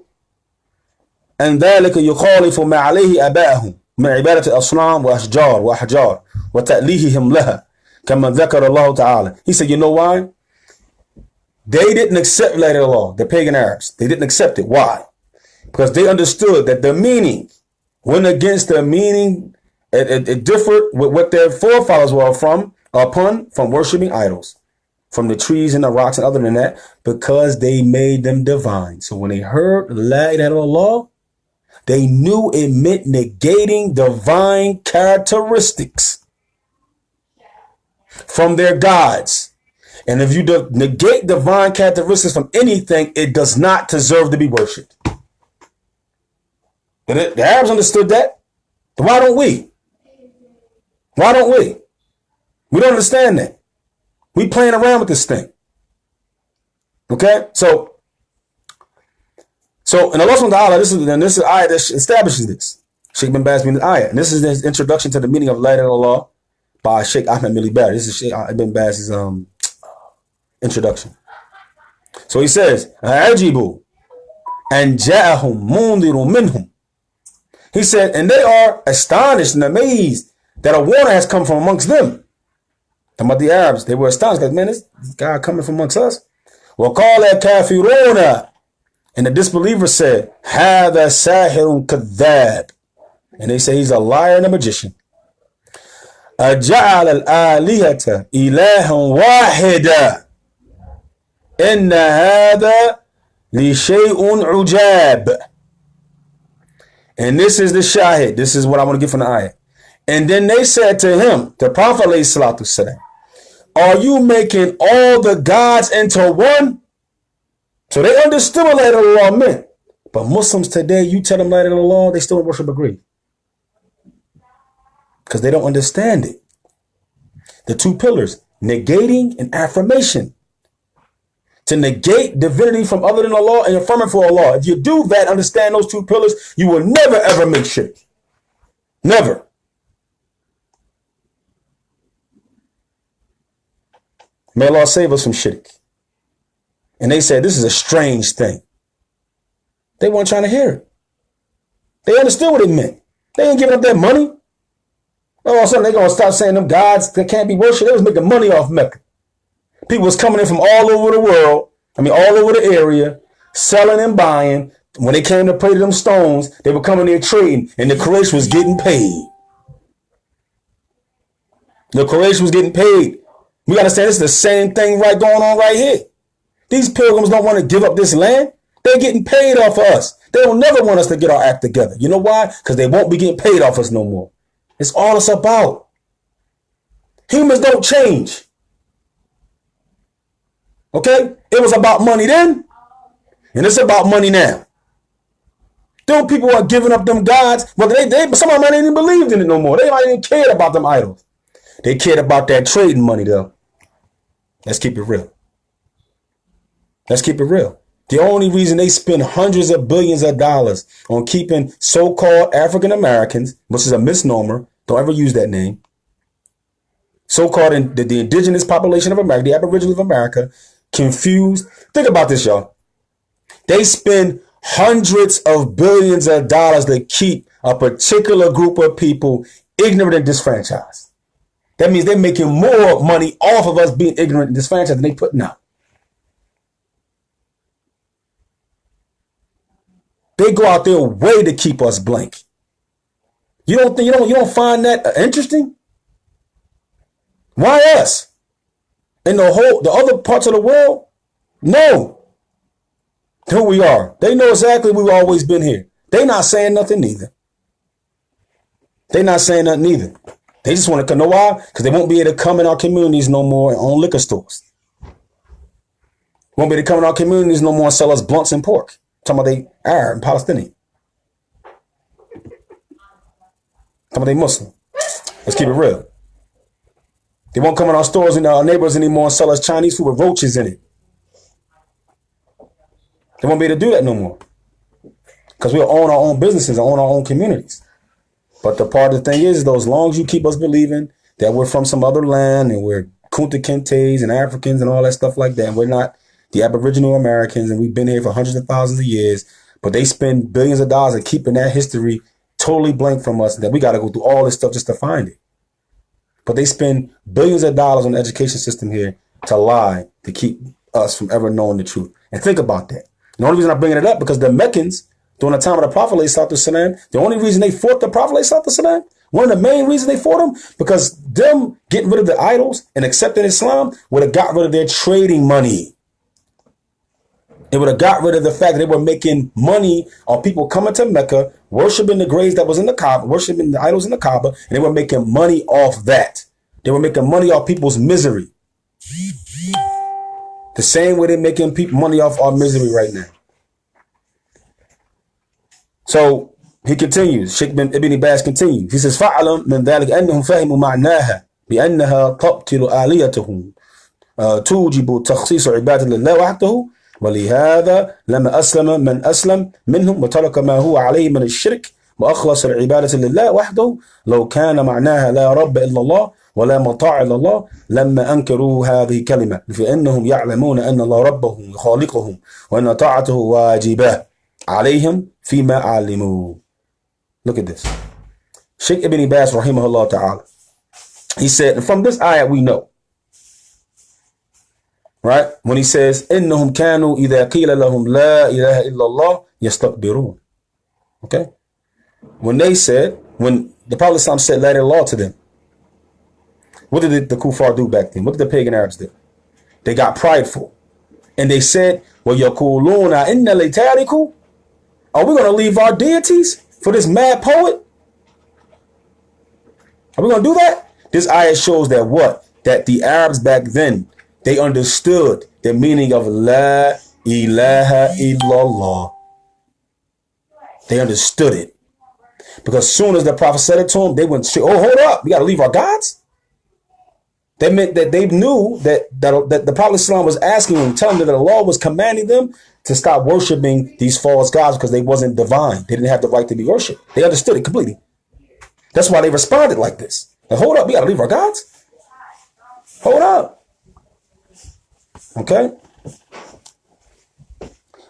أن ذلك يخالف ما عليه آبائهم من عبادة الأصنام وأحجار وتأليههم لها كما ذكر الله تعالى. He said, you know why? They didn't accept later law, the pagan Arabs. They didn't accept it. Why? Because they understood that the meaning went against the meaning. It differed with what their forefathers were from worshiping idols, from the trees and the rocks and other than that, because they made them divine. So when they heard La ilaha illallah, they knew it meant negating divine characteristics from their gods. And if you negate divine characteristics from anything, it does not deserve to be worshipped. The Arabs understood that. Why don't we? Why don't we? We don't understand that. We playing around with this thing. Okay? So in Allah subhanahu wa ta'ala, this is an ayah that establishes this. Sheikh bin Baz means ayah. And this is his introduction to the meaning of La ilaha illallah by Sheikh Ahmed Milli Barry. This is Sheikh bin Baz's introduction. So he says, Ajibu and ja'ahum mundirun minhum. He said, and they are astonished and amazed that a warner has come from amongst them. Talking about the Arabs, they were astonished that, man, this guy coming from amongst us. وَقَالَ الْكَافِرُونَ, and the disbelievers said, هَذَا سَاحِرٌ كَذَّابٌ, and they say he's a liar and a magician. أَجَعَلَ الْآلِهَةَ إِلَهًا وَاحِدًا إِنَّ هَذَا لِشَيْءٌ عُجَابٌ. And this is the shahid. This is what I want to get from the ayah. And then they said to him, the Prophet ﷺ, are you making all the gods into one? So they understood what La ilaha illallah meant. But Muslims today, you tell them La ilaha illallah, they still worship a grave. Because they don't understand it. The two pillars, negating and affirmation. To negate divinity from other than Allah and affirm it for Allah. If you do that, understand those two pillars, you will never ever make shirk. Never. May Allah save us from shirk. And they said, this is a strange thing. They weren't trying to hear it. They understood what it meant. They ain't giving up their money. All of a sudden, they're going to stop saying them gods that can't be worshipped. They was making money off Mecca. People was coming in from all over the world. All over the area, selling and buying. When they came to pray to them stones, they were coming there trading, and the Quraysh was getting paid. The Quraysh was getting paid. We got to say this is the same thing going on right here. These pilgrims don't want to give up this land. They're getting paid off of us. They will never want us to get our act together. You know why? Because they won't be getting paid off us no more. It's all it's about. Humans don't change. Okay? It was about money then, and it's about money now. Them people are giving up them gods, but some of them ain't even believed in it no more. They not even cared about them idols. They cared about that trading money though. Let's keep it real. Let's keep it real. The only reason they spend hundreds of billions of dollars on keeping so-called African Americans, which is a misnomer, don't ever use that name, so-called the indigenous population of America, the Aboriginal of America, confused. Think about this, y'all. They spend hundreds of billions of dollars to keep a particular group of people ignorant and disfranchised. That means they're making more money off of us being ignorant and disfranchised than they putting out. They go out their way to keep us blank. You don't find that interesting? Why us? In the other parts of the world? No. Who we are. They know exactly we've always been here. They not saying nothing either. They not saying nothing either. They just want to know why? Because they won't be able to come in our communities no more and own liquor stores. Won't be able to come in our communities no more and sell us blunts and pork. Talking about they Arab and Palestinian. Talking about they Muslim. Let's keep it real. They won't come in our stores and our neighbors anymore and sell us Chinese food with roaches in it. They won't be able to do that no more. Because we'll own our own businesses and own our own communities. But the part of the thing is, though, as long as you keep us believing that we're from some other land and we're Kunta Kintes and Africans and all that stuff like that, and we're not the Aboriginal Americans, and we've been here for hundreds of thousands of years, but they spend billions of dollars in keeping that history totally blank from us, that we got to go through all this stuff just to find it. But they spend billions of dollars on the education system here to lie, to keep us from ever knowing the truth. And think about that. The only reason I'm bringing it up because the Meccans, during the time of the Prophet ﷺ, the only reason they fought the Prophet ﷺ, one of the main reasons they fought him, because them getting rid of the idols and accepting Islam would have got rid of their trading money. It would have got rid of the fact that they were making money on people coming to Mecca, worshiping the graves that was in the Kaaba, worshiping the idols in the Kaaba, and they were making money off that. They were making money off people's misery. The same way they're making people money off our misery right now. So he continues, Sheikh Ibn Baz continues. He says, فَعْلَمْ مِنْ ذَلِكَ أَنَّهُمْ فَهِمُوا مَعْنَاهَا بِأَنَّهَا تَبْطِلُ آلِيَتَهُمْ توجب تخصيص عبادة لله وحده ولهذا لما أسلم من أسلم منهم وترك ما هو عليه من الشرك وأخلص العبادة لله وحده لو كان معناها لا رب إلا الله ولا مطاع إلا الله لما أنكروا هذه الكلمة فإنهم يعلمون أن الله ربهم وخالقهم وأن طاعته واجبة عليهم فيما علموا. Look at this. Sheikh Ibn Baz rahimahullah ta'ala. He said, and from this ayat we know, right? When he says, إِنَّهُمْ كَانُوا إِذَا قِيلَ لَهُمْ لَا إِلَهَ إِلَّا اللَّهِ يَسْتَكْبِرُونَ. Okay? When the Prophet said, La ilaha illallah to them, what did the kuffar do back then? What did the pagan Arabs do? They got prideful. And they said, وَيَقُولُونَ إِنَّ لَيْتَارِكُ. Are we going to leave our deities for this mad poet? Are we going to do that? This ayah shows that what? That the Arabs back then, they understood the meaning of La ilaha illallah. They understood it. Because as soon as the Prophet said it to them, they went straight, oh, hold up, we got to leave our gods? That meant that they knew that the Prophet was asking them, telling them that Allah was commanding them to stop worshiping these false gods because they wasn't divine. They didn't have the right to be worshipped. They understood it completely. That's why they responded like this. Like, hold up, we got to leave our gods? Hold up. Okay?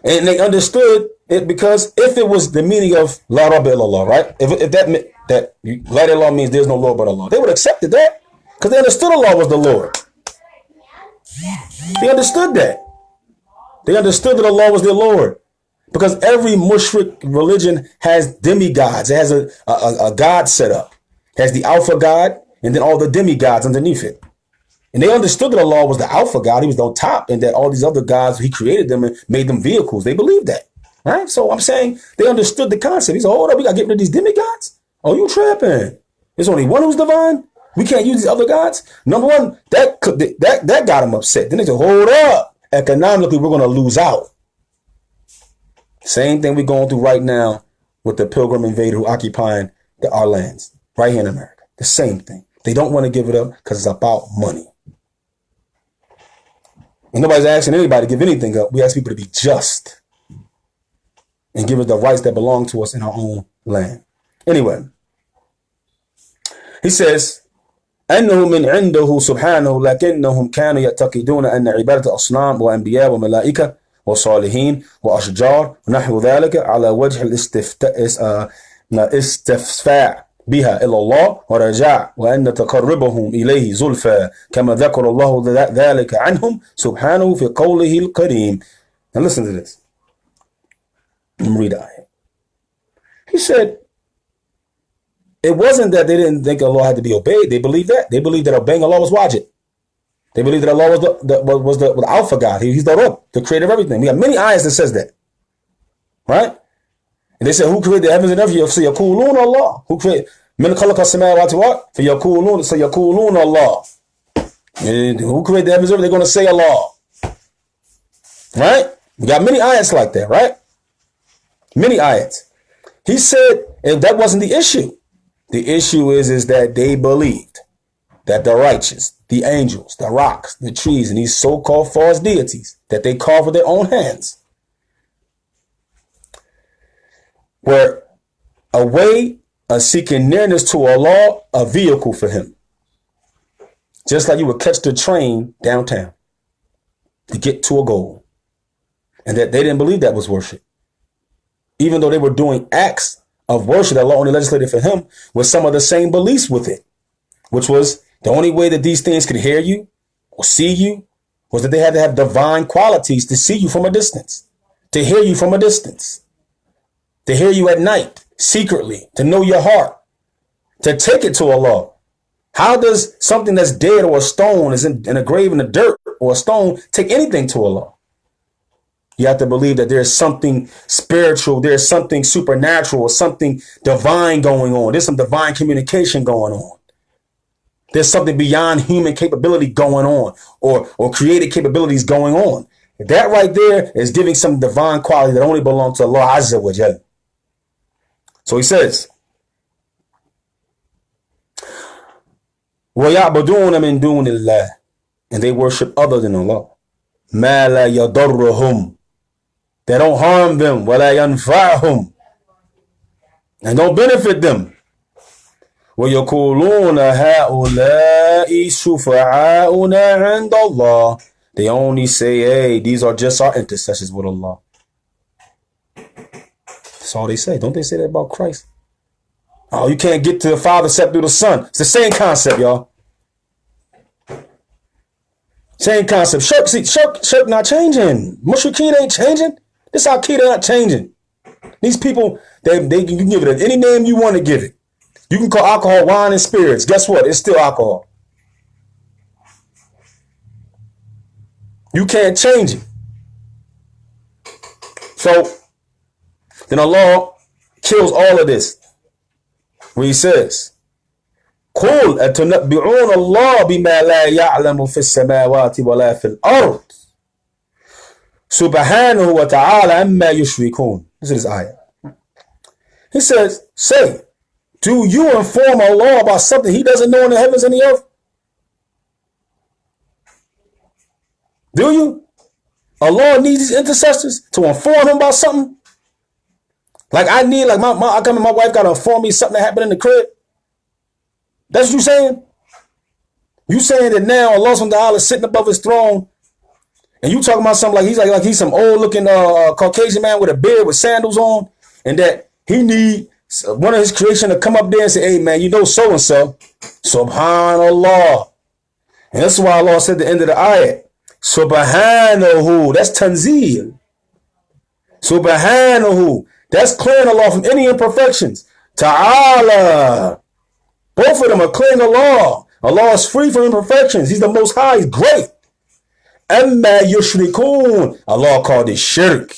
And they understood it because if it was the meaning of La Rabba illallah, right? If that meant that La ilaha means there's no Lord but Allah, they would have accepted that because they understood Allah was the Lord. They understood that. They understood that Allah was their Lord. Because every mushrik religion has demigods. It has a god set up. It has the alpha god and then all the demigods underneath it. And they understood that Allah was the alpha god. He was on top, and that all these other gods, he created them and made them vehicles. They believed that. Right? So I'm saying they understood the concept. He said, hold up, we got to get rid of these demigods? Oh, you tripping. There's only one who's divine. We can't use these other gods. Number one, that got them upset. Then they said, hold up. Economically, we're going to lose out. Same thing we're going through right now with the pilgrim invader who occupying our lands right here in America. The same thing. They don't want to give it up because it's about money. And nobody's asking anybody to give anything up. We ask people to be just and give us the rights that belong to us in our own land. Anyway, he says, أنه من عنده سبحانه لكنهم كانوا يعتقدون أن عبادة أصنام وأنبياء وملائكة وصالحين وأشجار ونحو ذلك على وجه الاستفساء بها إلى الله ورجاء وأن تقربهم إليه زلفى كما ذكر الله ذلك عنهم سبحانه في قوله الكريم. Now listen to this. Let me read it. He said, it wasn't that they didn't think Allah had to be obeyed. They believed that. They believed that obeying Allah was wajib. They believed that Allah was the Alpha God. He's the Rabb, the creator of everything. We have many ayahs that says that. Right? And they said, who created the heavens and earth? فَيَقُولُونَ Allah. Who created? مِنْ خَلَقَ السَّمَاوَاتِ what? فَيَقُولُونَ Allah. And who created the heavens and earth? They're going to say Allah. Right? We got many ayats like that, right? Many ayats. He said, and that wasn't the issue. The issue is that they believed that the righteous, the angels, the rocks, the trees, and these so-called false deities that they carved with their own hands were a way of seeking nearness to Allah, a vehicle for him. Just like you would catch the train downtown to get to a goal. And that they didn't believe that was worship. Even though they were doing acts of worship that Allah only legislated for him, with some of the same beliefs with it, which was the only way that these things could hear you or see you was that they had to have divine qualities to see you from a distance, to hear you from a distance, to hear you at night, secretly, to know your heart, to take it to Allah. How does something that's dead or a stone is in a grave in the dirt or a stone take anything to Allah? You have to believe that there's something spiritual, there's something supernatural, or something divine going on. There's some divine communication going on. There's something beyond human capability going on, or created capabilities going on. That right there is giving some divine quality that only belongs to Allah Azza wa Jal. So he says, وَيَعْبُدُونَ مِن دُونِ اللَّهِ, and they worship other than Allah. مَا لَا يَضُرُّهُمْ, they don't harm them, وَلَا يَنْفَعْهُمْ, and don't benefit them. وَيَقُولُونَ هَؤُلَاءِ شُفَعَاؤُنَا عِنْدَ اللَّهِ, they only say, hey, these are just our intercessors with Allah. That's all they say. Don't they say that about Christ? Oh, you can't get to the Father except through the Son. It's the same concept, y'all. Same concept. Shirk not changing. Mushrikeen ain't changing. This Aqidah not changing. These people, you can give it any name you want to give it. You can call alcohol wine and spirits. Guess what? It's still alcohol. You can't change it. So then Allah kills all of this. When he says, قُلْ أَتُنَبِّعُونَ اللَّهَ بِمَا لَا يَعْلَمُ فِي السَّمَاوَاتِ وَلَا فِي الْأَرْضِ سُبْحَانَهُ وَتَعَالَى عَمَّا يُشْرِكُونَ. This is this ayah. He says, say, do you inform Allah about something he doesn't know in the heavens and the earth? Do you? Allah needs these intercessors to inform him about something? Like I need, like my wife got to inform me something that happened in the crib. That's what you saying? You saying that now Allah subhanahu wa ta'ala is sitting above his throne, and you talking about something like he's some old looking Caucasian man with a beard with sandals on, and that he need one of his creation to come up there and say, hey man, you know so and so. Subhanallah. And that's why Allah said at the end of the ayat, Subhanahu, that's Tanzeel. Subhanahu, that's clearing Allah from any imperfections. Ta'ala, both of them are clearing Allah. Allah is free from imperfections. He's the most high, he's great. Amma yushrikun, Allah called it shirk.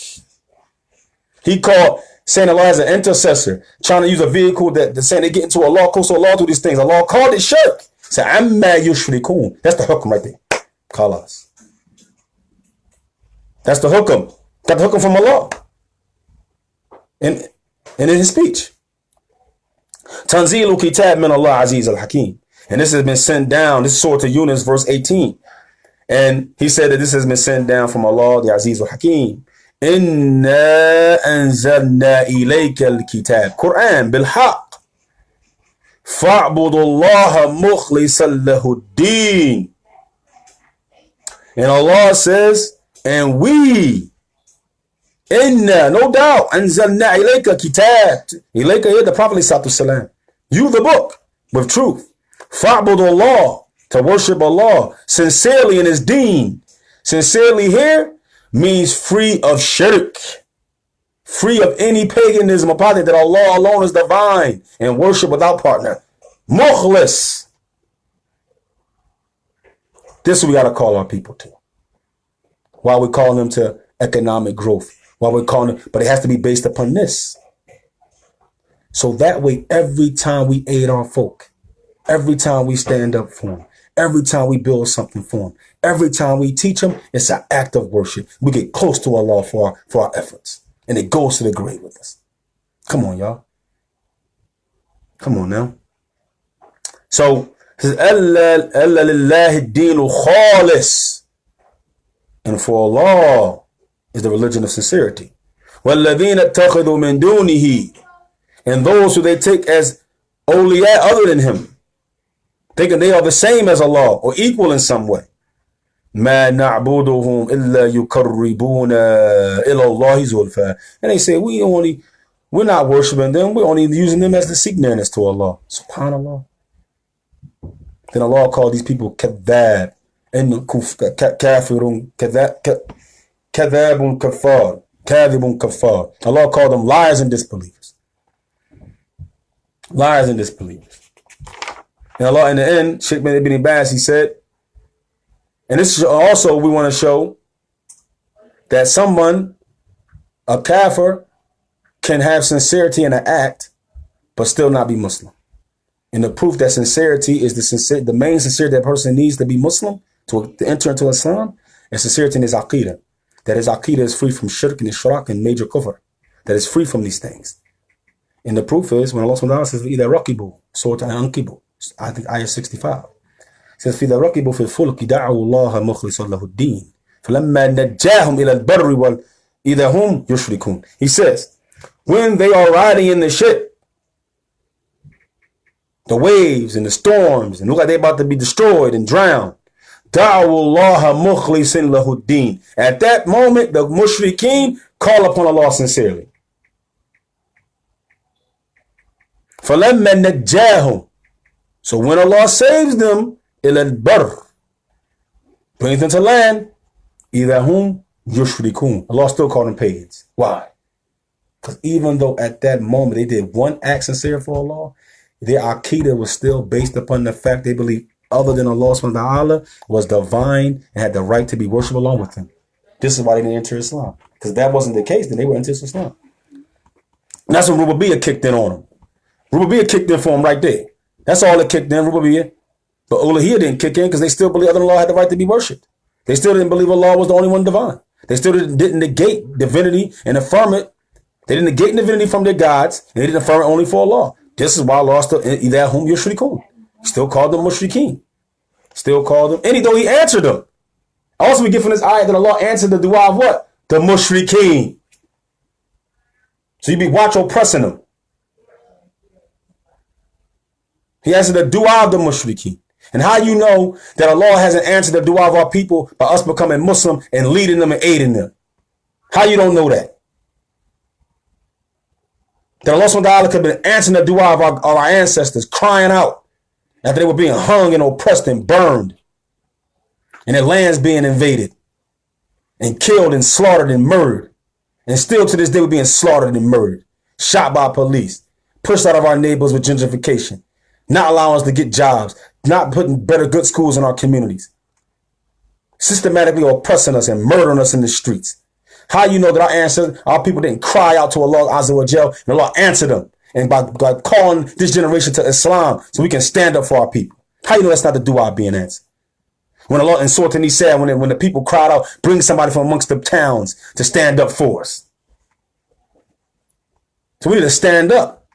He called saying Allah as an intercessor, trying to use a vehicle that saying they get into Allah, close to Allah through these things. Allah called it shirk. Say amma yushrikun. That's the hukm right there. Call us. That's the hukm. Got the hukm from Allah. And in his speech. Tanzilu kitab min Allah Aziz al-Hakim. And this has been sent down. This is Surah to Yunus, verse 18. And he said that this has been sent down from Allah, the Aziz al-Hakim. Inna anzalna ilayka al-kitab. Quran bil-haq. فَاعْبُدُوا اللَّهَ مُخْلِصًا لَهُ الدِّينَ. And Allah says, and we, inna, no doubt, anzalna ilayka kitab. Ilayka is the Prophet ﷺ. You the book with truth. فَاعْبُدُوا اللَّهَ, to worship Allah sincerely in his deen. Sincerely here means free of shirk. Free of any paganism upon it, that Allah alone is divine and worship without partner. Mukhlis. This is what we got to call our people to. Why we call them to economic growth. Why we call them, but it has to be based upon this. So that way, every time we aid our folk, every time we stand up for them, every time we build something for them, every time we teach them, it's an act of worship. We get close to Allah for our efforts. And it goes to the grave with us. Come on, y'all. Come on now. So, it says, أَلَّا لِلَّهِ الدِّينُ خَالِص. And for Allah is the religion of sincerity. وَالَّذِينَ اتَّخِذُوا مِن دُونِهِ. And those who they take as awliya other than him, thinking they are the same as Allah or equal in some way. مَا نَعْبُدُهُمْ إِلَّا يُقَرِّبُونَ إِلَى اللَّهِ زُلْفَى. And they say, we're not worshiping them, we're only using them as the seek nearness to Allah. SubhanAllah. Then Allah called these people kadhab and kafirun, kadhabun kafar, kadhibun kafar. Allah called them liars and disbelievers. Liars and disbelievers. And Allah in the end, Sheikh Ibn Abbas, he said, and this is also, we want to show that someone, a kafir, can have sincerity in an act, but still not be Muslim. And the proof that sincerity is the main sincerity that person needs to be Muslim, to enter into Islam, and sincerity in his aqidah. That his aqidah is free from shirk and ishraq and major kufr. That is free from these things. And the proof is when Allah subhanahu wa ta'ala says, إِذَا رَقِبُوا Surah Al-Anqibu, I think ayah 65. It says, فَإِذَا رَكِبُوا فِي الْفُلْكِ دَعَوُوا اللَّهَ مُخْلِصًا لَهُ الدِّينَ فَلَمَّا نَجَّاهُمْ إِلَى الْبَرِّ وَإِذَا هُمْ يُشْرِكُونَ. He says, when they are riding in the ship, the waves and the storms, and look like they're about to be destroyed and drowned, دَعَوُوا اللَّهَ مُخْلِصًا لَهُ الدِّينَ. At that moment, the mushrikeen call upon Allah sincerely. فَلَمَّا نَجَّاهُمْ. So when Allah saves them, إِلَى الْبَرِّ, brings them to land, إِذَا هُمْ يُشْرِكُونَ. Allah still called them pagans. Why? Because even though at that moment they did one act sincere for Allah, their aqidah was still based upon the fact they believe other than Allah subhanahu wa ta'ala was divine and had the right to be worshipped along with him. This is why they didn't enter Islam. Because if that wasn't the case, then they would enter Islam. And that's when Rububiyyah kicked in on them. Rububiyyah kicked in for them right there. That's all that kicked in, Rububiyyah. But Uluhiyyah didn't kick in because they still believe other than Allah had the right to be worshipped. They still didn't believe Allah was the only one divine. They still didn't negate divinity and affirm it. They didn't negate divinity from their gods, and they didn't affirm it only for Allah. This is why Allah still, إِذَا هُمْ يُشْرِكُونَ. Still called them mushrikeen. Still called them, and though he answered them. Also we get from this ayat that Allah answered the dua of what? The mushrikeen. So you watch oppressing them. He answered the dua of the mushrikeen. And how you know that Allah hasn't answered the dua of our people by us becoming Muslim and leading them and aiding them? How you don't know that? That Allah subhanahu wa ta'ala could have been answering the dua of our ancestors, crying out after they were being hung and oppressed and burned, and their lands being invaded and killed and slaughtered and murdered. And still to this day we're being slaughtered and murdered, shot by police, pushed out of our neighborhoods with gentrification, not allowing us to get jobs, not putting better good schools in our communities, systematically oppressing us and murdering us in the streets. How you know that our ancestors, our people didn't cry out to Allah Azza wa Jal and Allah answered them, and by calling this generation to Islam so we can stand up for our people? How you know that's not the dua being answered? When Allah in Surah An-Nisa, when the people cried out, bring somebody from amongst the towns to stand up for us. So we need to stand up.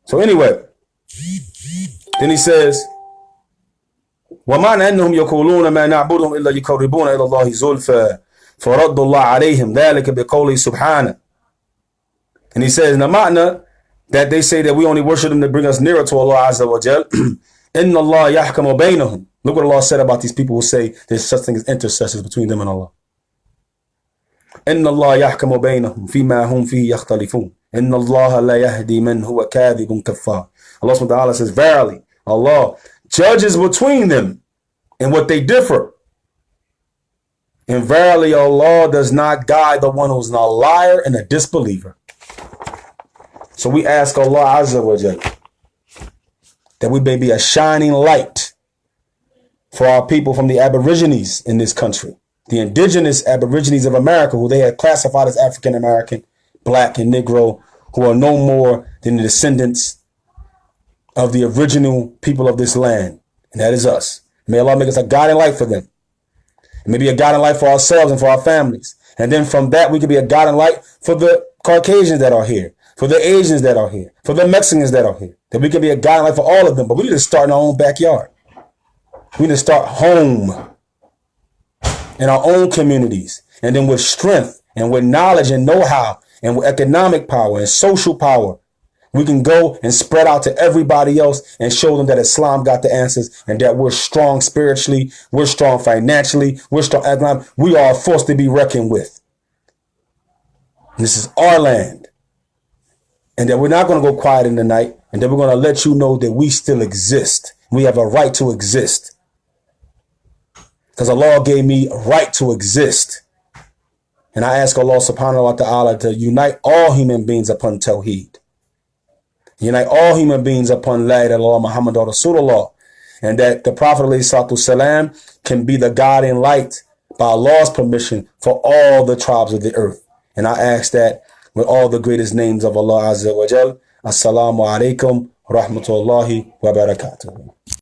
So anyway, then he says, ومعنى أنهم يقولون ما نعبدهم إلا يقربون إلى الله زلفى فرد الله عليهم ذلك بقوله سبحانه. And he says, Nama'na, that they say that we only worship them to bring us nearer to Allah Azza wa Jal. Inna Allah yahkamu baynahum. Look what Allah said about these people who say there's such thing as intercessors between them and Allah. Inna Allah yahkamu baynahum fima hum fihi yakhtalifun. Inna Allah la yahdi man huwa kadhibun kaffar. Allah subhanahu wa ta'ala says, verily, Allah judges between them in what they differ. And verily, Allah does not guide the one who's a liar and a disbeliever. So we ask Allah Azza wa Jalla that we may be a shining light for our people from the Aborigines in this country, the indigenous Aborigines of America, who they had classified as African American, Black, and Negro, who are no more than the descendants of the original people of this land, and that is us. May Allah make us a guiding light for them, and maybe a guiding light for ourselves and for our families. And then from that, we can be a guiding light for the Caucasians that are here, for the Asians that are here, for the Mexicans that are here, that we can be a guiding light for all of them. But we need to start in our own backyard. We need to start home in our own communities, and then with strength and with knowledge and know-how and with economic power and social power, we can go and spread out to everybody else and show them that Islam got the answers and that we're strong spiritually, we're strong financially, we're strong economically. We are a force to be reckoned with. And this is our land. And that we're not going to go quiet in the night, and that we're going to let you know that we still exist. We have a right to exist. Because Allah gave me a right to exist. And I ask Allah subhanahu wa ta'ala to unite all human beings upon Tawheed. Unite all human beings upon La ilaha illallah Muhammadur Rasulullah. And that the Prophet ﷺ can be the guiding light by Allah's permission for all the tribes of the earth. And I ask that with all the greatest names of Allah Azza wa Jal. Assalamu alaikum wa rahmatullahi wa barakatuh.